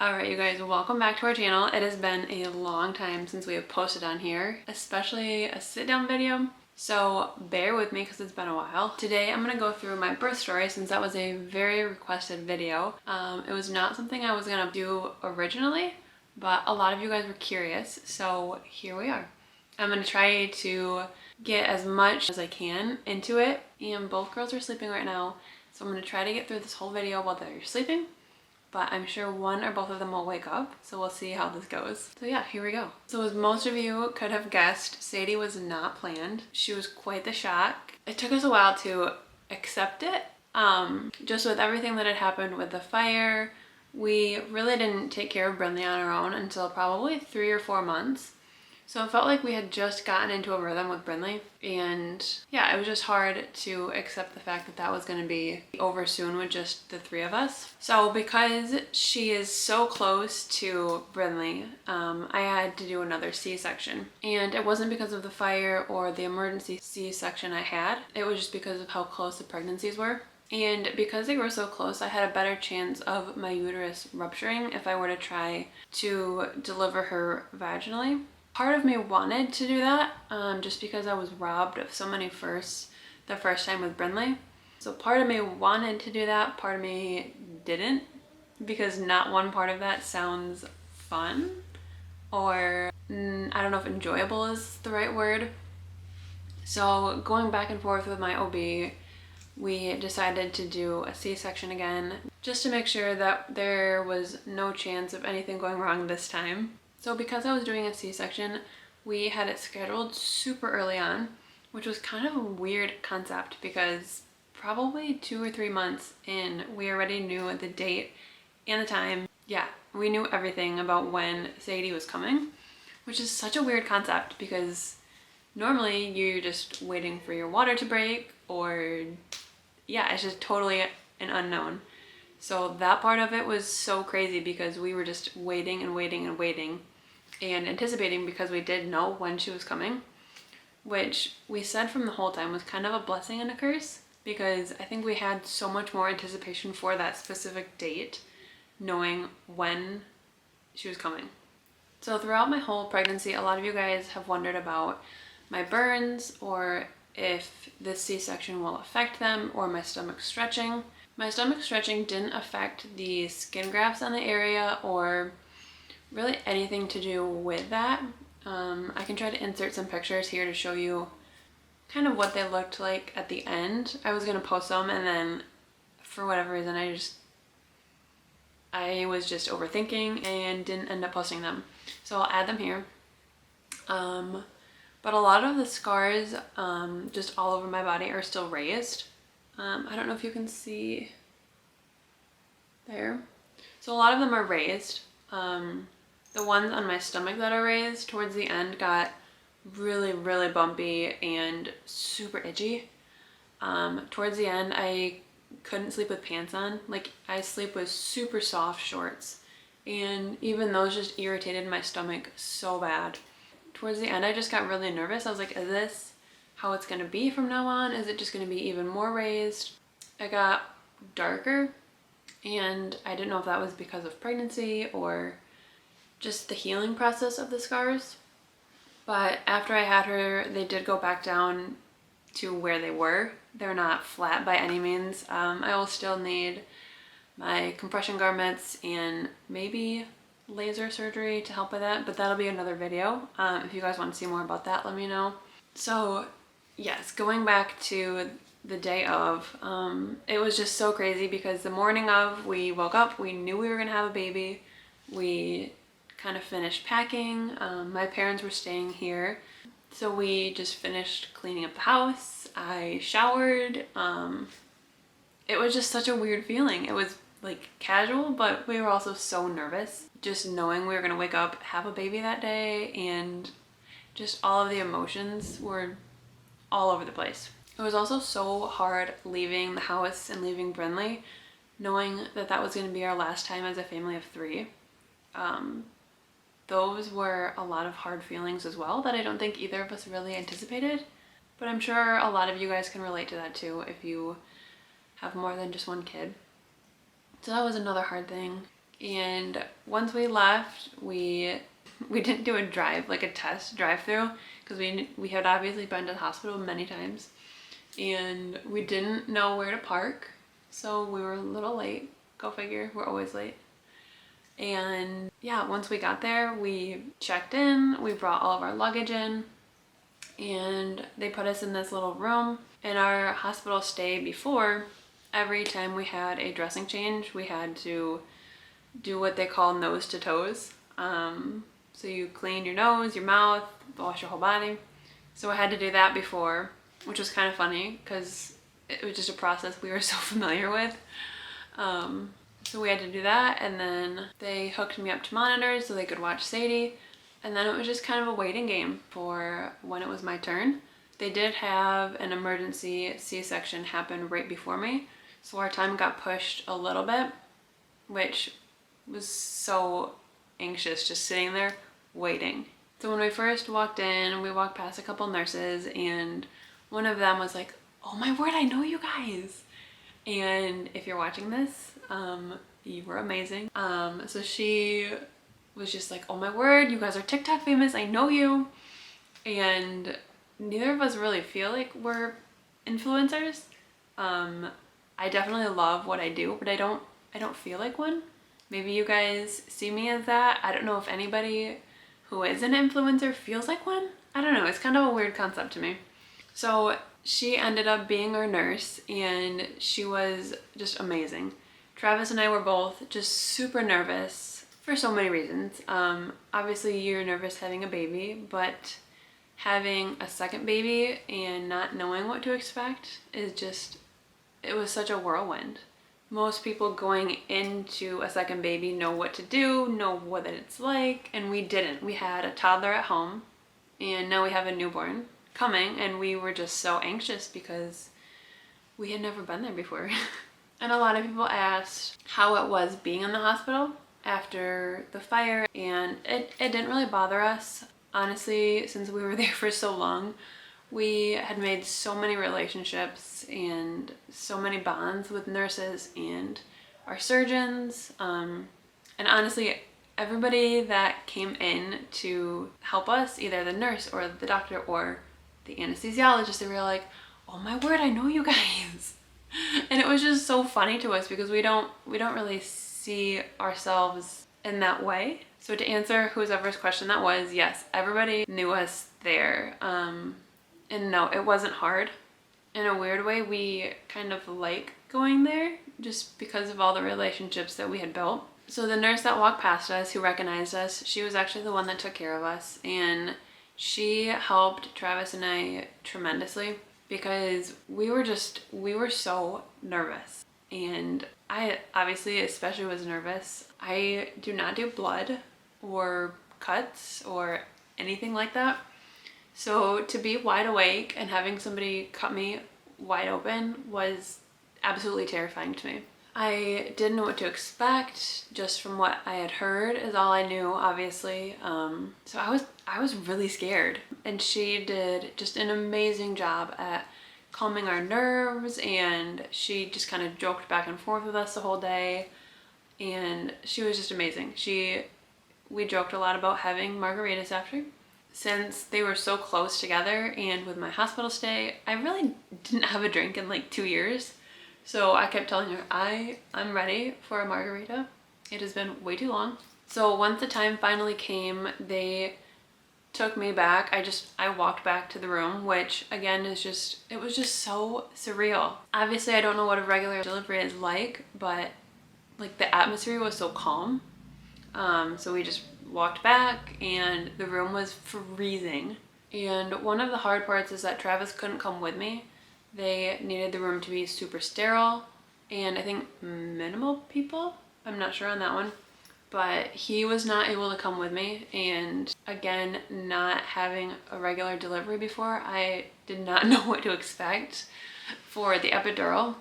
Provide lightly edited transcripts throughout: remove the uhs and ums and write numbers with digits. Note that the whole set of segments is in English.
Alright you guys, welcome back to our channel. It has been a long time since we have posted on here, especially a sit down video. So bear with me because it's been a while. Today I'm going to go through my birth story since that was a very requested video. It was not something I was going to do originally, but a lot of you guys were curious, so here we are. I'm going to try to get as much as I can into it, and both girls are sleeping right now, so I'm going to try to get through this whole video while they're sleeping. But I'm sure one or both of them will wake up, so we'll see how this goes. So yeah, here we go. So as most of you could have guessed, Sadie was not planned. She was quite the shock. It took us a while to accept it. Just with everything that had happened with the fire, we really didn't take care of Brindley on our own until probably 3 or 4 months. So it felt like we had just gotten into a rhythm with Brindley, and yeah, it was just hard to accept the fact that that was going to be over soon with just the 3 of us. So because she is so close to Brindley, I had to do another C-section, and it wasn't because of the fire or the emergency C-section I had. It was just because of how close the pregnancies were. And because they were so close, I had a better chance of my uterus rupturing if I were to try to deliver her vaginally. Part of me wanted to do that just because I was robbed of so many firsts the first time with Brindley. So part of me wanted to do that, part of me didn't, because not one part of that sounds fun, or I don't know if enjoyable is the right word. So going back and forth with my OB, we decided to do a C-section again just to make sure that there was no chance of anything going wrong this time. So because I was doing a C-section, we had it scheduled super early on, which was kind of a weird concept because probably 2 or 3 months in, we already knew the date and the time. Yeah, we knew everything about when Sadie was coming, which is such a weird concept because normally you're just waiting for your water to break, or yeah, it's just totally an unknown. So that part of it was so crazy because we were just waiting and waiting and waiting and anticipating because we did know when she was coming, which we said from the whole time was kind of a blessing and a curse because I think we had so much more anticipation for that specific date, knowing when she was coming. So throughout my whole pregnancy, a lot of you guys have wondered about my burns or if this C-section will affect them, or my stomach stretching. My stomach stretching didn't affect the skin grafts on the area or really anything to do with that. I can try to insert some pictures here to show you kind of what they looked like at the end. I was going to post them, and then for whatever reason I was just overthinking and didn't end up posting them. So I'll add them here. But a lot of the scars just all over my body are still raised. I don't know if you can see there. So a lot of them are raised. The ones on my stomach that are raised towards the end got really, really bumpy and super itchy. Towards the end, I couldn't sleep with pants on. Like, I sleep with super soft shorts, and even those just irritated my stomach so bad. Towards the end, I just got really nervous. I was like, is this how it's going to be from now on? Is it just going to be even more raised? It got darker, and I didn't know if that was because of pregnancy or just the healing process of the scars. But after I had her, they did go back down to where they were. They're not flat by any means. I will still need my compression garments and maybe laser surgery to help with that, but that'll be another video. If you guys want to see more about that, let me know. So yes, going back to the day of, it was just so crazy because the morning of, we woke up, we knew we were gonna have a baby. We kind of finished packing. My parents were staying here, so we just finished cleaning up the house. I showered. It was just such a weird feeling. It was like casual, but we were also so nervous just knowing we were gonna wake up, have a baby that day, and just all of the emotions were all over the place. It was also so hard leaving the house and leaving Brindley, knowing that that was gonna be our last time as a family of 3. Those were a lot of hard feelings as well that I don't think either of us really anticipated, but I'm sure a lot of you guys can relate to that too if you have more than just one kid. So that was another hard thing. And once we left, we didn't do a test drive through, because we had obviously been to the hospital many times, and we didn't know where to park, so we were a little late. Go figure, we're always late. And yeah, once we got there, we checked in, we brought all of our luggage in, and they put us in this little room. In our hospital stay before, every time we had a dressing change, we had to do what they call nose to toes. So you clean your nose, your mouth, wash your whole body. So I had to do that before, which was kind of funny because it was just a process we were so familiar with. So we had to do that, and then they hooked me up to monitors so they could watch Sadie, and then it was just kind of a waiting game for when it was my turn. They did have an emergency C-section happen right before me, so our time got pushed a little bit, which was so anxious just sitting there waiting. So when we first walked in, we walked past a couple nurses, and one of them was like, "Oh my word, I know you guys." And if you're watching this, you were amazing. So she was just like, "Oh my word, you guys are TikTok famous, I know you." And neither of us really feel like we're influencers. I definitely love what I do, but I don't feel like one. Maybe you guys see me as that. I don't know if anybody who is an influencer feels like one. I don't know, it's kind of a weird concept to me. So she ended up being our nurse, and she was just amazing. Travis and I were both just super nervous for so many reasons. Obviously you're nervous having a baby, but having a second baby and not knowing what to expect it was such a whirlwind. Most people going into a second baby know what to do, know what it's like, and we didn't. We had a toddler at home, and now we have a newborn coming, and we were just so anxious because we had never been there before. And a lot of people asked how it was being in the hospital after the fire, and it didn't really bother us. Honestly, since we were there for so long, we had made so many relationships and so many bonds with nurses and our surgeons. And honestly, everybody that came in to help us, either the nurse or the doctor or the anesthesiologist, they were like, "Oh my word, I know you guys." And it was just so funny to us because we don't really see ourselves in that way. So to answer whoever's question that was, yes, everybody knew us there. And no, it wasn't hard. In a weird way, we kind of like going there just because of all the relationships that we had built. So the nurse that walked past us, who recognized us, she was actually the one that took care of us, and she helped Travis and I tremendously because we were so nervous. And I obviously especially was nervous. I do not do blood or cuts or anything like that. So to be wide awake and having somebody cut me wide open was absolutely terrifying to me. I didn't know what to expect. Just from what I had heard is all I knew, obviously. So I was really scared, and she did just an amazing job at calming our nerves, and she just kind of joked back and forth with us the whole day, and she was just amazing. We joked a lot about having margaritas after. Since they were so close together, and with my hospital stay, I really didn't have a drink in like 2 years. So I kept telling her, I'm ready for a margarita. It has been way too long. So once the time finally came, they took me back. I walked back to the room, which again it was just so surreal. Obviously I don't know what a regular delivery is like, but like the atmosphere was so calm. So we just walked back, and the room was freezing. And one of the hard parts is that Travis couldn't come with me. They needed the room to be super sterile, and I think minimal people. I'm not sure on that one. But he was not able to come with me, and again, not having a regular delivery before, I did not know what to expect for the epidural.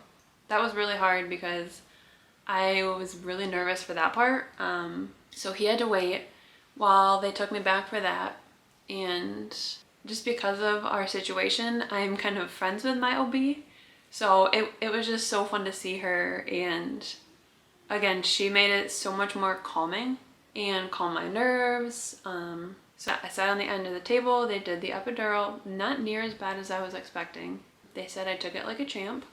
That was really hard because I was really nervous for that part. So he had to wait while they took me back for that. And just because of our situation, I'm kind of friends with my OB. So it was just so fun to see her, and again, she made it so much more calming and calm my nerves. So I sat on the end of the table. They did the epidural, not near as bad as I was expecting. They said I took it like a champ,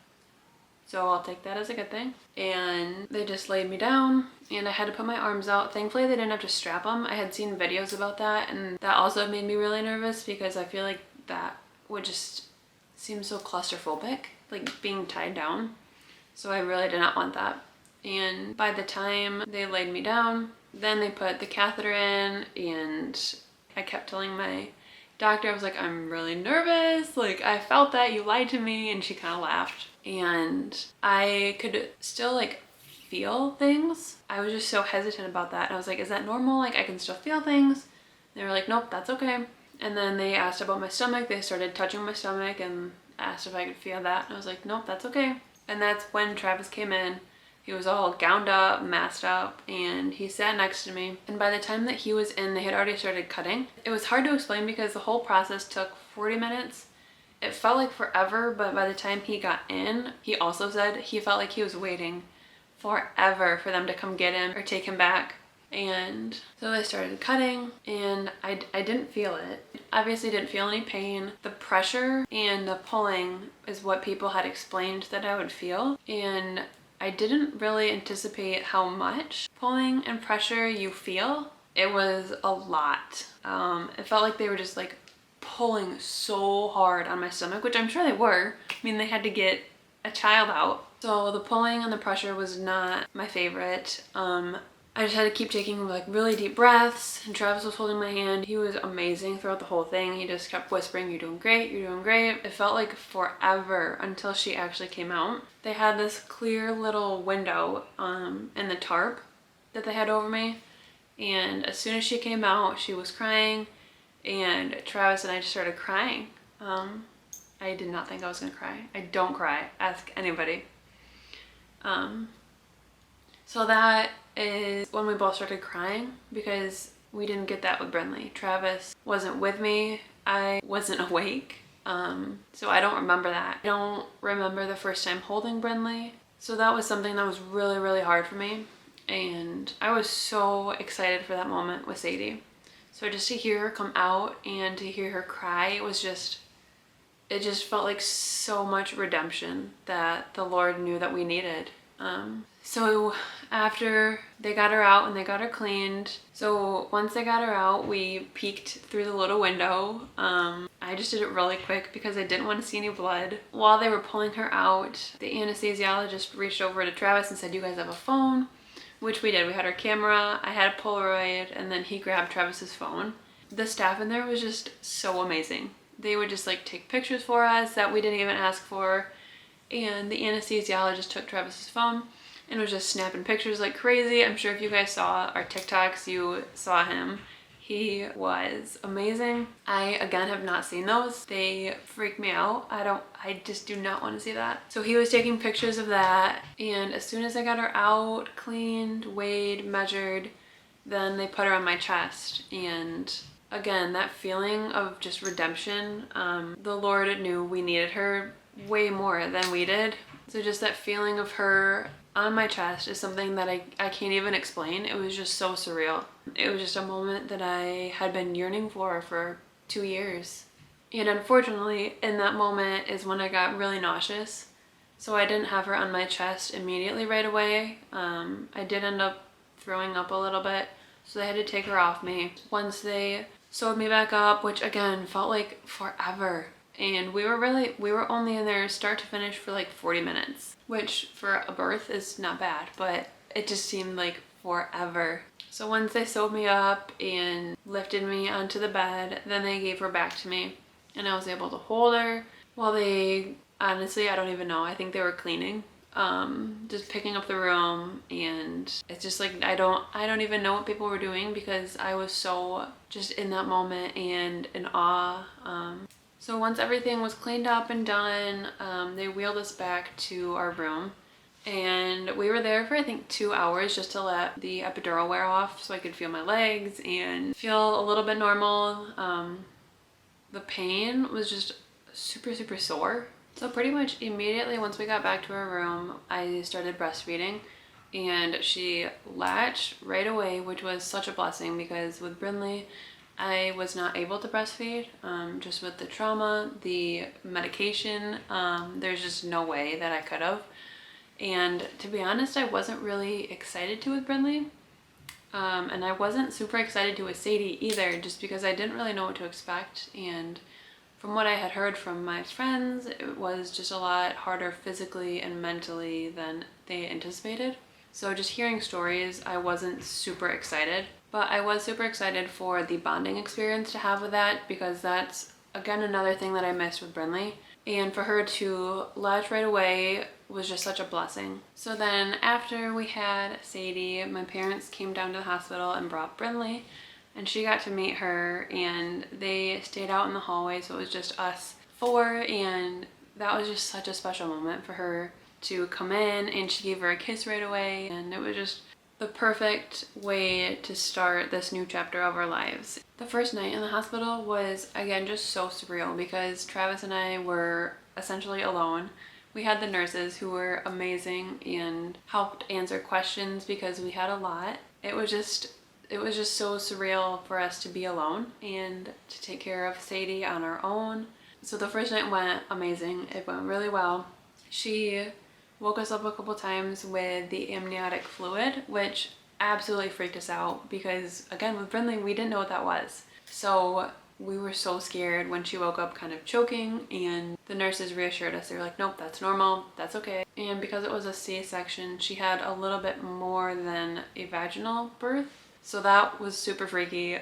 so I'll take that as a good thing. And they just laid me down and I had to put my arms out. Thankfully, they didn't have to strap them. I had seen videos about that, and that also made me really nervous because I feel like that would just seem so claustrophobic, like being tied down. So I really did not want that. And by the time they laid me down, then they put the catheter in, and I kept telling my doctor, I was like, I'm really nervous. Like, I felt that you lied to me. And she kind of laughed. And I could still like feel things. I was just so hesitant about that. And I was like, is that normal? Like, I can still feel things. They were like, nope, that's okay. And then they asked about my stomach. They started touching my stomach and asked if I could feel that. And I was like, nope, that's okay. And that's when Travis came in. He was all gowned up, masked up, and he sat next to me. And by the time that he was in, they had already started cutting. It was hard to explain because the whole process took 40 minutes. It felt like forever, but by the time he got in, he also said he felt like he was waiting forever for them to come get him or take him back. And so they started cutting, and I didn't feel it. Obviously didn't feel any pain. The pressure and the pulling is what people had explained that I would feel. And I didn't really anticipate how much pulling and pressure you feel. It was a lot. It felt like they were just like pulling so hard on my stomach, which I'm sure they were. I mean, they had to get a child out. So the pulling and the pressure was not my favorite. I just had to keep taking like really deep breaths, and Travis was holding my hand. He was amazing throughout the whole thing. He just kept whispering, you're doing great, you're doing great. It felt like forever until she actually came out. They had this clear little window in the tarp that they had over me, and as soon as she came out, she was crying, and Travis and I just started crying. I did not think I was gonna cry. I don't cry, ask anybody. So that is when we both started crying, because we didn't get that with Brinley. Travis wasn't with me. I wasn't awake. So I don't remember that. I don't remember the first time holding Brinley. So that was something that was really, really hard for me. And I was so excited for that moment with Sadie. So just to hear her come out and to hear her cry, it just felt like so much redemption that the Lord knew that we needed. So after they got her out and they got her cleaned, so once they got her out, we peeked through the little window. I just did it really quick because I didn't want to see any blood. While they were pulling her out, the anesthesiologist reached over to Travis and said, you guys have a phone? Which we did. We had our camera, I had a Polaroid, and then he grabbed Travis's phone. The staff in there was just so amazing. They would just like take pictures for us that we didn't even ask for. And the anesthesiologist took Travis's phone and was just snapping pictures like crazy. I'm sure if you guys saw our TikToks, you saw him. He was amazing. I, again, have not seen those. They freak me out. I just do not want to see that. So he was taking pictures of that, and as soon as I got her out, cleaned, weighed, measured, then they put her on my chest. And again, that feeling of just redemption, the Lord knew we needed her way more than we did. So just that feeling of her on my chest is something that I can't even explain. It was just so surreal. It was just a moment that I had been yearning for 2 years. And unfortunately, in that moment is when I got really nauseous. So I didn't have her on my chest immediately right away. I did end up throwing up a little bit, so they had to take her off me. Once they sewed me back up, which again felt like forever. And we were only in there start to finish for like 40 minutes, which for a birth is not bad, but it just seemed like forever. So once they sewed me up and lifted me onto the bed, then they gave her back to me and I was able to hold her while they, honestly, I don't even know, I think they were cleaning, just picking up the room. And it's just like, I don't even know what people were doing because I was so just in that moment and in awe. So once everything was cleaned up and done, they wheeled us back to our room, and we were there for I think 2 hours just to let the epidural wear off so I could feel my legs and feel a little bit normal. The pain was just super, super sore. So pretty much immediately once we got back to our room, I started breastfeeding, and she latched right away, which was such a blessing because with Brindley, I was not able to breastfeed, just with the trauma, the medication, there's just no way that I could have. And to be honest, I wasn't really excited to with Brindley. And I wasn't super excited to with Sadie either, just because I didn't really know what to expect. And from what I had heard from my friends, it was just a lot harder physically and mentally than they anticipated. So just hearing stories, I wasn't super excited. But I was super excited for the bonding experience to have with that, because that's, again, another thing that I missed with Brindley. And for her to latch right away was just such a blessing. So then after we had Sadie, my parents came down to the hospital and brought Brindley, and she got to meet her, and they stayed out in the hallway, so it was just us four, and that was just such a special moment for her to come in, and she gave her a kiss right away, and it was just the perfect way to start this new chapter of our lives. The first night in the hospital was, again, just so surreal because Travis and I were essentially alone. We had the nurses who were amazing and helped answer questions because we had a lot. It was just so surreal for us to be alone and to take care of Sadie on our own. So the first night went amazing. It went really well. She woke us up a couple times with the amniotic fluid, which absolutely freaked us out because, again, with Brindley, we didn't know what that was. So we were so scared when she woke up kind of choking, and the nurses reassured us. They were like, nope, that's normal, that's okay. And because it was a C-section, she had a little bit more than a vaginal birth. So that was super freaky.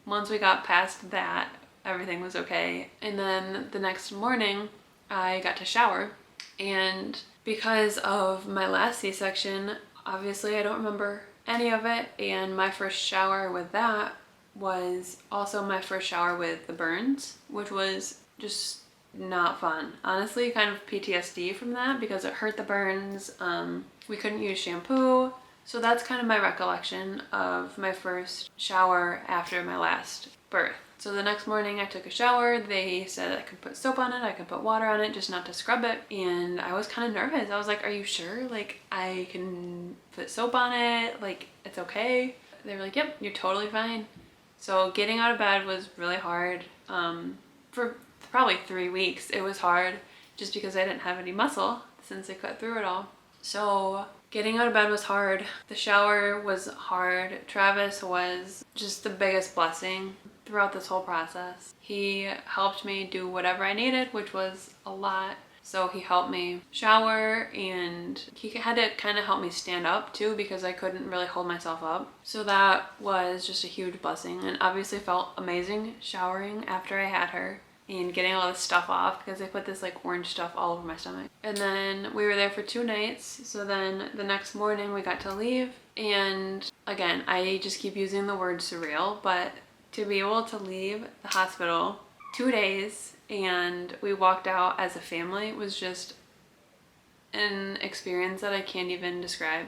Once we got past that, everything was okay. And then the next morning, I got to shower, and because of my last C-section, obviously I don't remember any of it, and my first shower with that was also my first shower with the burns, which was just not fun. Honestly, kind of PTSD from that because it hurt the burns. We couldn't use shampoo. So that's kind of my recollection of my first shower after my last birth. So the next morning I took a shower. They said I could put soap on it, I could put water on it, just not to scrub it. And I was kind of nervous. I was like, are you sure? Like, I can put soap on it? Like, it's okay? They were like, yep, you're totally fine. So getting out of bed was really hard. For probably 3 weeks it was hard just because I didn't have any muscle since I cut through it all. So getting out of bed was hard. The shower was hard. Travis was just the biggest blessing throughout this whole process. He helped me do whatever I needed, which was a lot. So he helped me shower, and he had to kind of help me stand up too because I couldn't really hold myself up. So that was just a huge blessing, and obviously felt amazing showering after I had her and getting all this stuff off because I put this like orange stuff all over my stomach. And then we were there for 2 nights. So then the next morning we got to leave, and again, I just keep using the word surreal, but to be able to leave the hospital 2 days and we walked out as a family was just an experience that I can't even describe.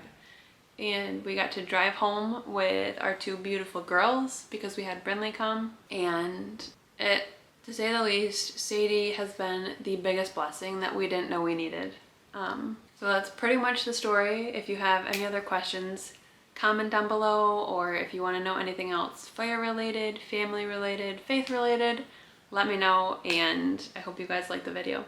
And we got to drive home with our 2 beautiful girls because we had Brindley come, and it, to say the least, Sadie has been the biggest blessing that we didn't know we needed. So that's pretty much the story. If you have any other questions, comment down below, or if you want to know anything else fire related, family related, faith related, let me know, and I hope you guys like the video.